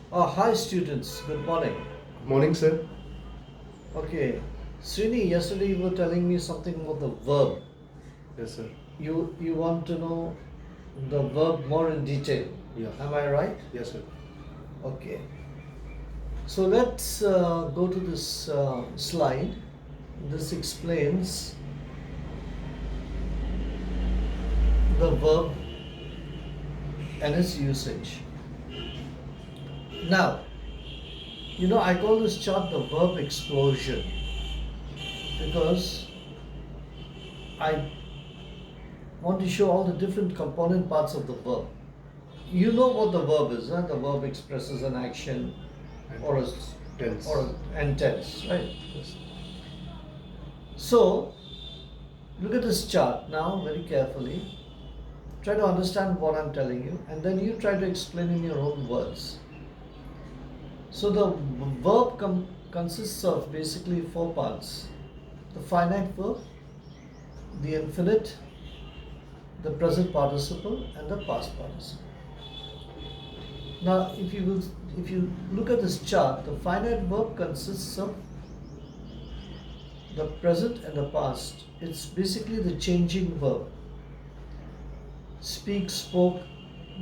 Hi students, good morning. Morning, sir. Okay, Srini, yesterday you were telling me something about the verb. Yes, sir. You want to know the verb more in detail. Yeah. Am I right? Yes, sir. Okay. So let's go to this slide. This explains the verb and its usage. Now, I call this chart the verb explosion because I want to show all the different component parts of the verb. You know what the verb is, huh? The verb expresses an action And or a tense. or and tense, right? Yes. So look at this chart now very carefully. Try to understand what I'm telling you, and then you try to explain in your own words. So the verb consists of basically four parts: the finite verb, the infinite, the present participle, and the past participle. Now, if you look at this chart, the finite verb consists of the present and the past. It's basically the changing verb. Speak, spoke,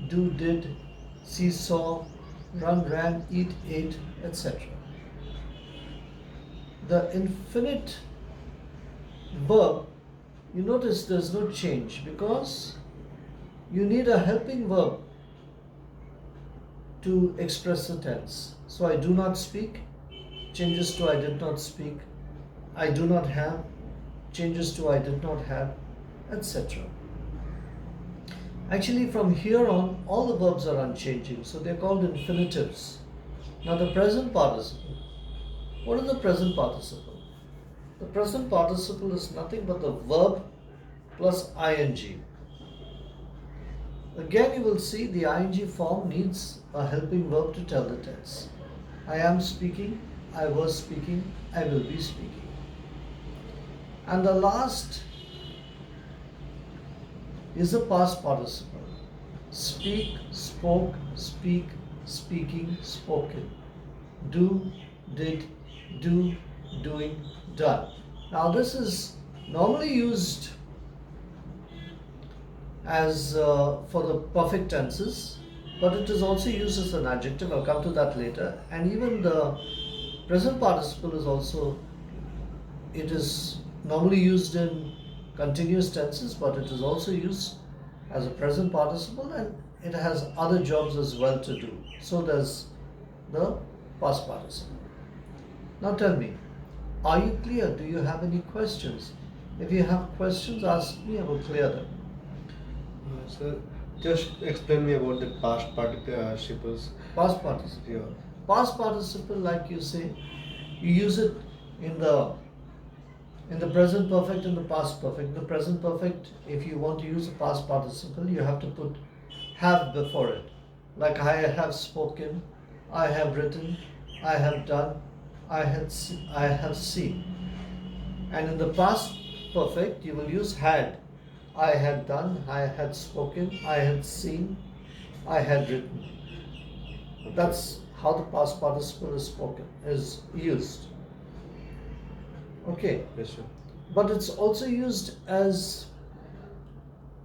do, did, see, saw, run, ran, eat, ate, etc. The infinite verb, you notice there's no change because you need a helping verb to express the tense. So I do not speak changes to I did not speak. I do not have changes to I did not have, etc. Actually, from here on, all the verbs are unchanging, so they're called infinitives. Now, the present participle. What is the present participle? The present participle is nothing but the verb plus ing. Again, you will see the ing form needs a helping verb to tell the tense. I am speaking, I was speaking, I will be speaking. And the last is the past participle. Speak, spoke, speak, speaking, spoken. Do, did, do, doing, done. Now, this is normally used as for the perfect tenses, but it is also used as an adjective. I'll come to that later. And even the present participle is also, it is normally used in continuous tenses, but it is also used as a present participle, and it has other jobs as well to do. So does the past participle. Now tell me, are you clear? Do you have any questions? If you have questions, ask me, I will clear them. Sir, just explain me about the past participles. Past participle. Yeah. Past participle, like you say, you use it in the present perfect and the past perfect. The present perfect, if you want to use a past participle, you have to put have before it. Like I have spoken, I have written, I have done, I have seen. And in the past perfect, you will use had. I had done, I had spoken, I had seen, I had written. That's how the past participle is spoken, is used. Okay. Yes, sir. But it's also used as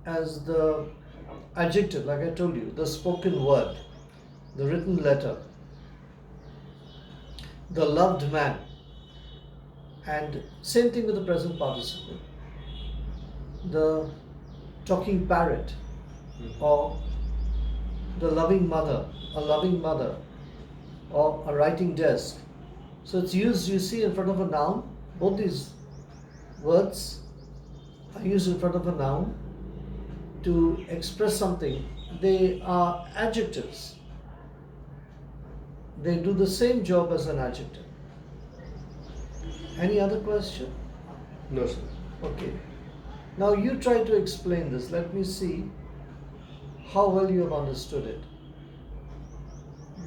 the adjective, like I told you, the spoken word, the written letter, the loved man, and same thing with the present participle, the talking parrot, or the loving mother, a loving mother, or a writing desk. So it's used, you see, in front of a noun. Both these words are used in front of a noun to express something. They are adjectives. They do the same job as an adjective. Any other question? No, sir. Okay. Now you try to explain this. Let me see how well you have understood it.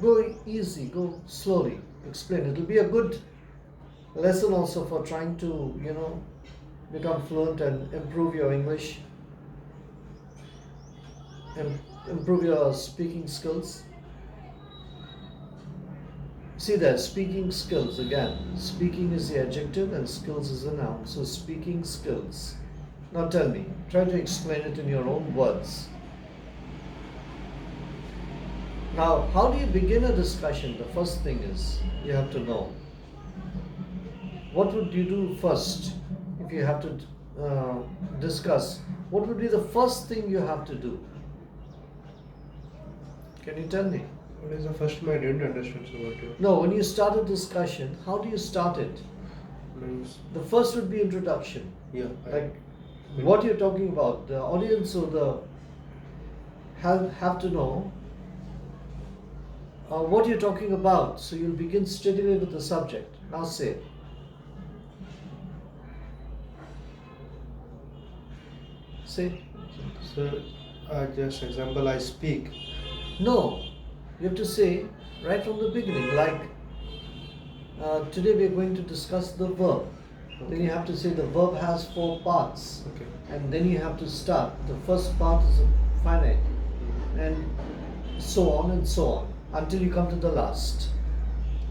Go easy, go slowly. Explain. It will be a good lesson also for trying to, become fluent and improve your English, improve your speaking skills. See there, speaking skills again. Speaking is the adjective and skills is the noun. So speaking skills. Now tell me, try to explain it in your own words. Now, how do you begin a discussion? The first thing is you have to know. What would you do first if you have to discuss? What would be the first thing you have to do? Can you tell me? What is the first one? I didn't understand so what you No, when you start a discussion, how do you start it? means. The first would be introduction. Yeah. Like what you're talking about. The audience or the have to know what you're talking about. So you'll begin straight away with the subject. Now say it. Say. So, just example, I speak. No, you have to say right from the beginning. Like today we're going to discuss the verb. Then you have to say the verb has 4 parts. Okay. And then you have to start. The first part is a finite, and so on and so on until you come to the last.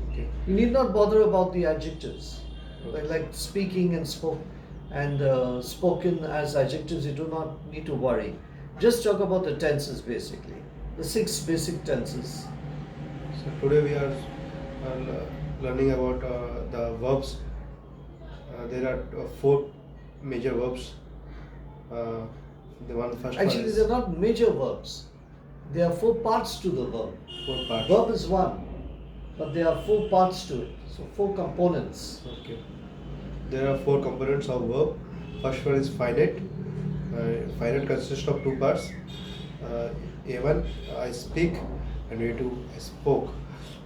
Okay. You need not bother about the adjectives, Okay. like speaking and spoken as adjectives. You do not need to worry. Just talk about the tenses basically, the 6 basic tenses. So today we are learning about the verbs. There are 4 major verbs. The one first Actually, one is they're not major verbs. There are 4 parts to the verb. 4 parts. Verb is one, but there are 4 parts to it. So 4 components. Okay. There are 4 components of verb. First one is finite. Finite consists of 2 parts. A1 I speak and A2 I spoke.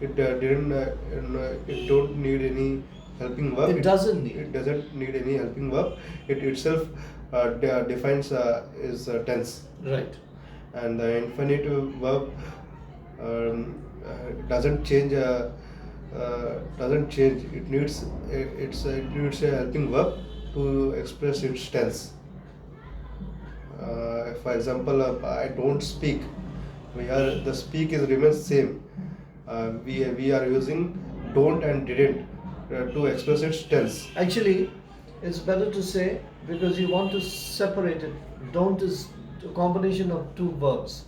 It it don't need any helping verb. It doesn't need. It doesn't need any helping verb. It itself defines is tense. Right. And the infinitive verb doesn't change. Doesn't change. It needs it needs a helping verb to express its tense. For example, I don't speak. The speak is remains same. We are using don't and didn't to express its tense. Actually, it's better to say because you want to separate it. Don't is a combination of 2 verbs.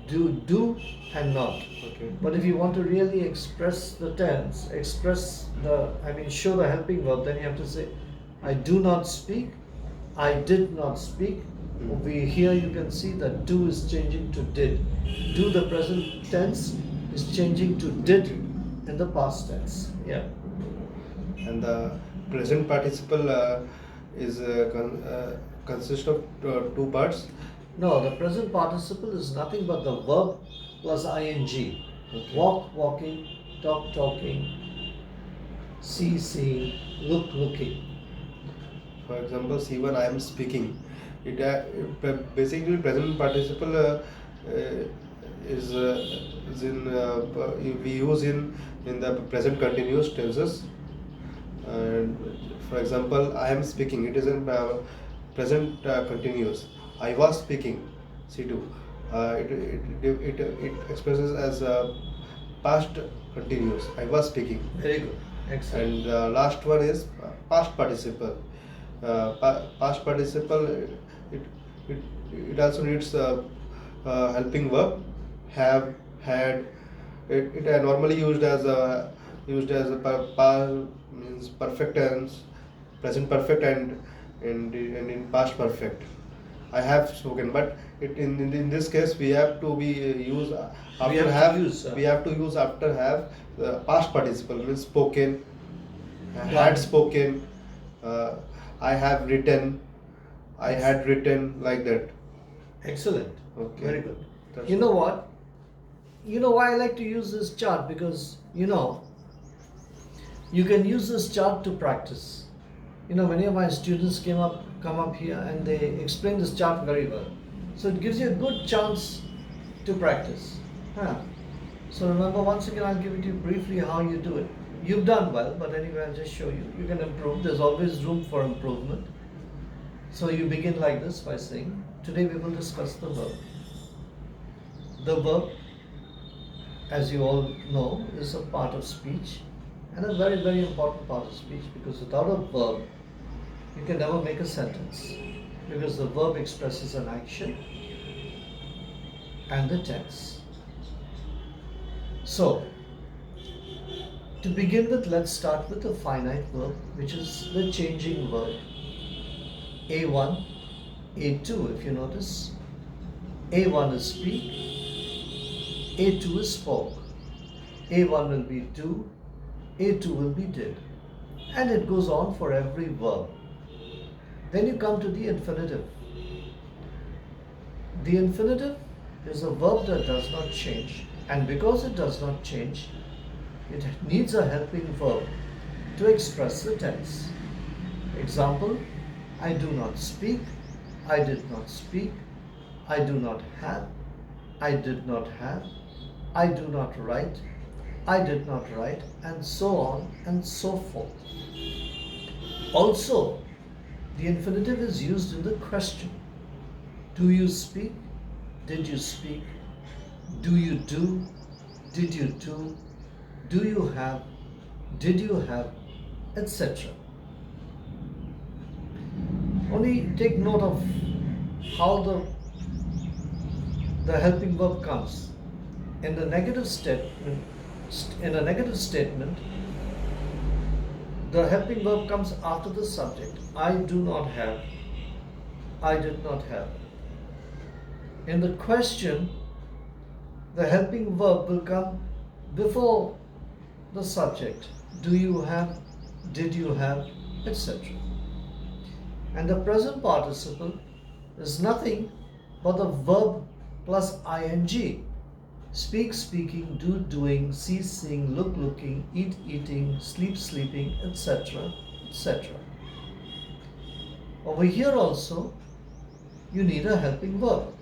Do and not. Okay. But if you want to really express the tense, show the helping verb, then you have to say, I do not speak, I did not speak. Over here you can see that do is changing to did. Do, the present tense, is changing to did in the past tense. Yeah. And the present participle consists of 2 parts. No, the present participle is nothing but the verb plus ing. Okay. Walk, walking, talk, talking, see, seeing, look, looking. For example, C1 I am speaking. Basically present participle is in we use in the present continuous tenses. And for example, I am speaking. It is in present continuous. I was speaking. C2. It expresses as past continuous. I was speaking. Very good. Excellent. And last one is past participle. Past participle it also needs helping verb. Have, had. It are normally used as a means perfect tense, present perfect and in past perfect. I have spoken, but in this case we have to be use after we have to use after have past participle means spoken, had spoken, I have written, I had written, like that. Excellent. Okay. Very good. That's You know what? You know why I like to use this chart? Because you can use this chart to practice. Many of my students come up here and they explain this chart very well. So it gives you a good chance to practice. So remember, once again, I'll give it to you briefly how you do it. You've done well, but anyway, I'll just show you. You can improve. There's always room for improvement. So you begin like this by saying, today we will discuss the verb. The verb as you all know, is a part of speech and a very, very important part of speech, because without a verb, you can never make a sentence, because the verb expresses an action and the tense. So, to begin with, let's start with the finite verb, which is the changing verb. A1, A2, if you notice. A1 is speak, A2 is spoke. A1 will be do, A2 will be did. And it goes on for every verb. Then you come to the infinitive. The infinitive is a verb that does not change, and because it does not change, it needs a helping verb to express the tense. Example, I do not speak, I did not speak, I do not have, I did not have, I do not write, I did not write, and so on and so forth. Also, the infinitive is used in the question. Do you speak? Did you speak? Do you do? Did you do? Do you have? Did you have? Etc. Only take note of how the helping verb comes. In the negative statement, the helping verb comes after the subject. I do not have. I did not have. In the question, the helping verb will come before the subject. Do you have? Did you have? Etc. And the present participle is nothing but the verb plus ing. Speak, speaking, do, doing, see, seeing, look, looking, eat, eating, sleep, sleeping, etc., etc. Over here also, you need a helping verb.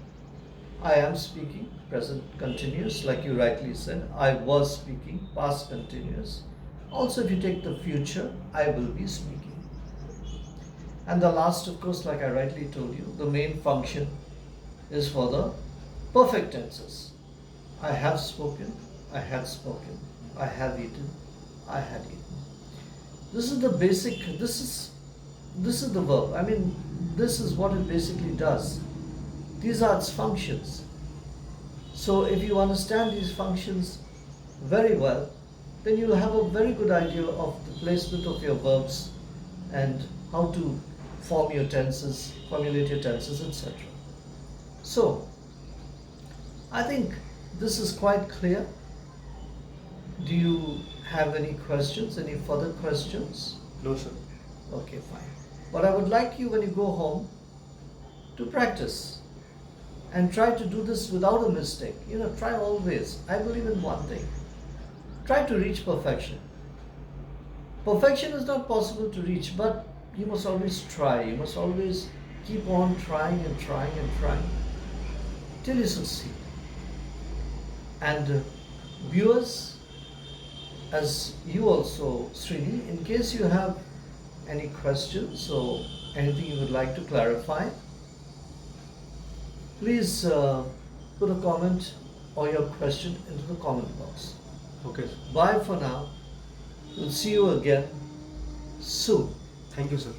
I am speaking, present continuous, like you rightly said. I was speaking, past continuous. Also, if you take the future, I will be speaking. And the last, of course, like I rightly told you, the main function is for the perfect tenses. I have spoken, I had spoken, I have eaten, I had eaten. This is the basic, this is the verb. I mean, this is what it basically does. These are its functions. So if you understand these functions very well, then you'll have a very good idea of the placement of your verbs and how to form your tenses, formulate your tenses, etc. So, I think this is quite clear. Do you have any questions, any further questions? No, sir. Okay, fine. But I would like you, when you go home, to practice and try to do this without a mistake. Try always. I believe in one thing. Try to reach perfection. Perfection is not possible to reach, but you must always try. You must always keep on trying and trying and trying till you succeed. And viewers, as you also, Srini, in case you have any questions or anything you would like to clarify, please put a comment or your question into the comment box. Okay. Bye for now. We'll see you again soon. Thank you, sir.